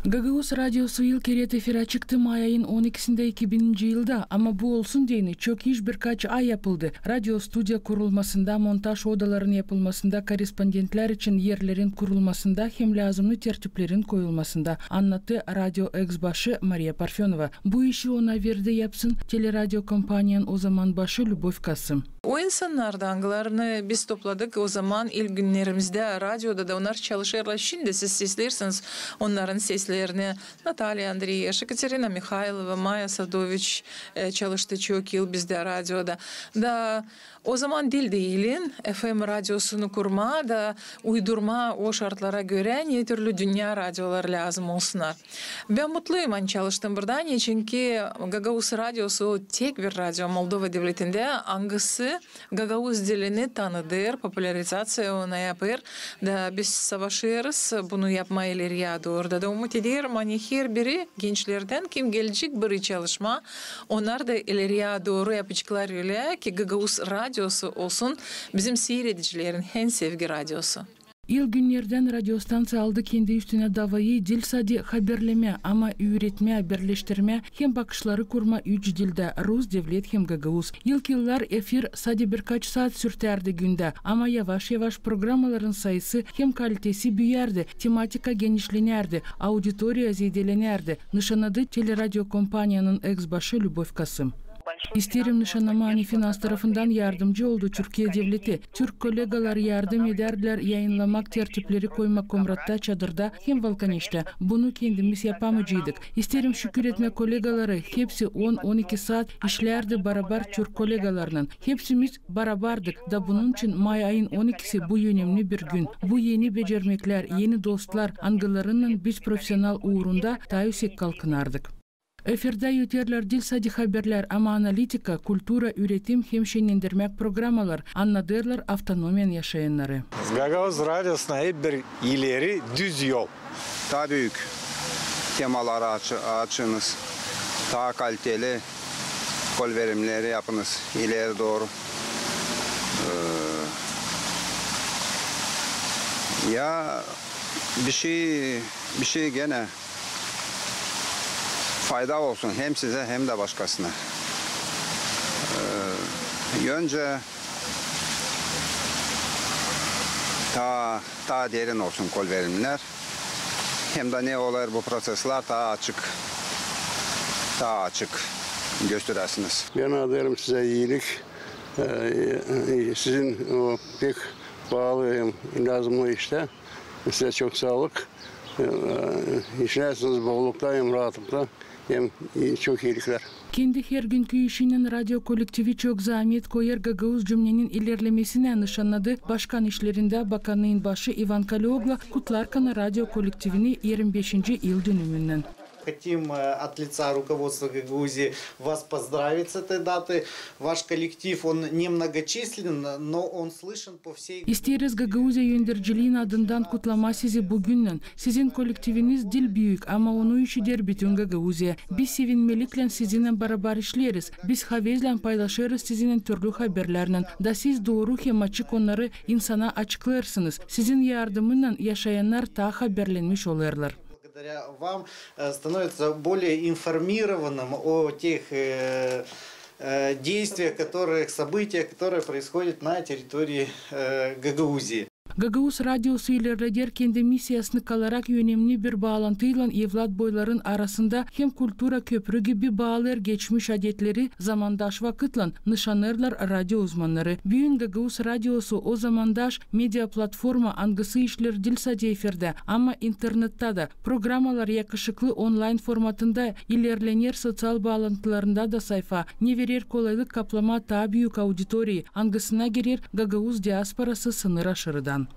Gagauz radyosu yıl keret efire çıktı May ayın 12'sinde 2000. yılda ama bu olsun diyeni çok iş birkaç ay yapıldı. Radyo stüdyo kurulmasında, montaj odaların yapılmasında, korespondentler için yerlerin kurulmasında hem lazımlı tertiplerin koyulmasında anlattı Radyo X başı Maria Parfenova. Bu işi ona verdi yapsın teleradyo kompanyanın o zaman başı Lubov Kasım. O insanlardanlarını biz topladık o zaman ilk günlerimizde radyoda da onlar çalışırlar. Şimdi siz seslersiniz onların seslerini. Natalya Andreyev, Katerina Mikhailova, Maya Sadoviç çalıştı çok yıl bizde radyoda. Da o zaman dil değilin FM radyosunu kurma da uydurma o şartlara göre ne türlü dünya radyoları lazım olsunlar. Ben mutluyum ben çalıştım burada çünkü Gagauz radyosu tek bir radyo Moldova devletinde hangisi Gagauz dilini tanıdır, popülarizasyonu yapır da biz savaşırız bunu yapmaya ileriye doğru da umut ediyorum hani her biri gençlerden kim gelecek bir çalışma onlar da ileriye doğru yapacaklar öyle ki Gagauz radyosu olsun bizim seyredicilerin en sevgi radyosu. İlk günlerden radyo stansı aldı kendi üstüne davayı dil sadece haberleme ama üretme, birleştirme hem bakışları kurma üç dilde Rus devlet hem Gagauz. İlk yıllar efir sadece birkaç saat sürterdi günde ama yavaş yavaş programaların sayısı hem kalitesi büyerdi, tematika genişlenerdi, auditoriya zedelenerdi. Nişanadı teleradyo kompanyanın ex-başı Lubov Kasım. İsterim nişanlama hani finans tarafından yardımcı oldu Türkiye devleti. Türk kolegalar yardım ederler yayınlamak tertipleri koymak Komrat'ta çadırda hem Valkaniş'te. Bunu kendimiz yapamayacaktık. İsterim şükür etme kolegaları hepsi 10-12 saat işlerdi beraber Türk kolegalarının. Hepsimiz beraberdik da bunun için May ayın 12'si bu önemli bir gün. Bu yeni becermekler, yeni dostlar angılarının biz profesyonel uğrunda daha yüksek kalkınardık. Efirde yeterler dil sadece haberler ama analitika, kultura, üretim hem şenlendirmek programalar anladırlar avtonomen yaşayanları. Gagauz Radyosu'na hep bir ileri düz yol. Daha büyük temaları açınız. Daha kaliteli kol verimleri yapınız ileri doğru. Ya bir şey gene fayda olsun hem size hem de başkasına. Önce daha derin olsun kol verimler. Hem de ne olur bu prosesler daha açık gösteresiniz. Ben ederim size iyilik. Sizin o pek bağlı lazımlı işte. Size çok sağlık. İşlersiniz bollukta hem rahatlıkta. Hem çok iyilikler. Kendi her günkü işinin radyo kolektivi çok zahmet koyar Gagauz cümlenin ilerlemesine nişanladı. Başkan işlerinde bakanlığın başı Ivan Kalioglu kutlarken radyo kolektivini 25. yıl dönümünden. Хотим от лица руководства Гагаузии вас поздравить с этой датой. Ваш коллектив, он немногочислен, но он слышен по всей... İsteriz Gagauzya yöndericiliğin adından kutlama sizi bugünden. Sizin kolektiviniz dil büyük ama onu üşüder bütün Gagauzya. Biz sevinmelikle sizinle beraber işleriz. Biz havezle paylaşırız sizinle türlü haberlerle. Da siz doğru hem açık onları insana açıklarsınız. Sizin yardımıyla yaşayanlar daha haberlenmiş olurlar. Благодаря вам становится более информированным о тех действиях, событиях, которые происходят на территории Гагаузии. Gagauz radyosu ilerleder kendi misyasını kalarak önemli bir bağlantıyla evlat boyların arasında hem kultura köprü gibi bağlar geçmiş adetleri zamandaş vakitla nişanlarlar radyo uzmanları. Büyün Gagauz radyosu o zamandaş medya platforma angısı işler dil sadece efirde ama internette de programalar yakışıklı online formatında ilerlenir sosyal bağlantılarında da sayfa ne verir kolaylık kaplama daha büyük auditoriyi angısına girer Gagauz diasporası sınır aşırıdan.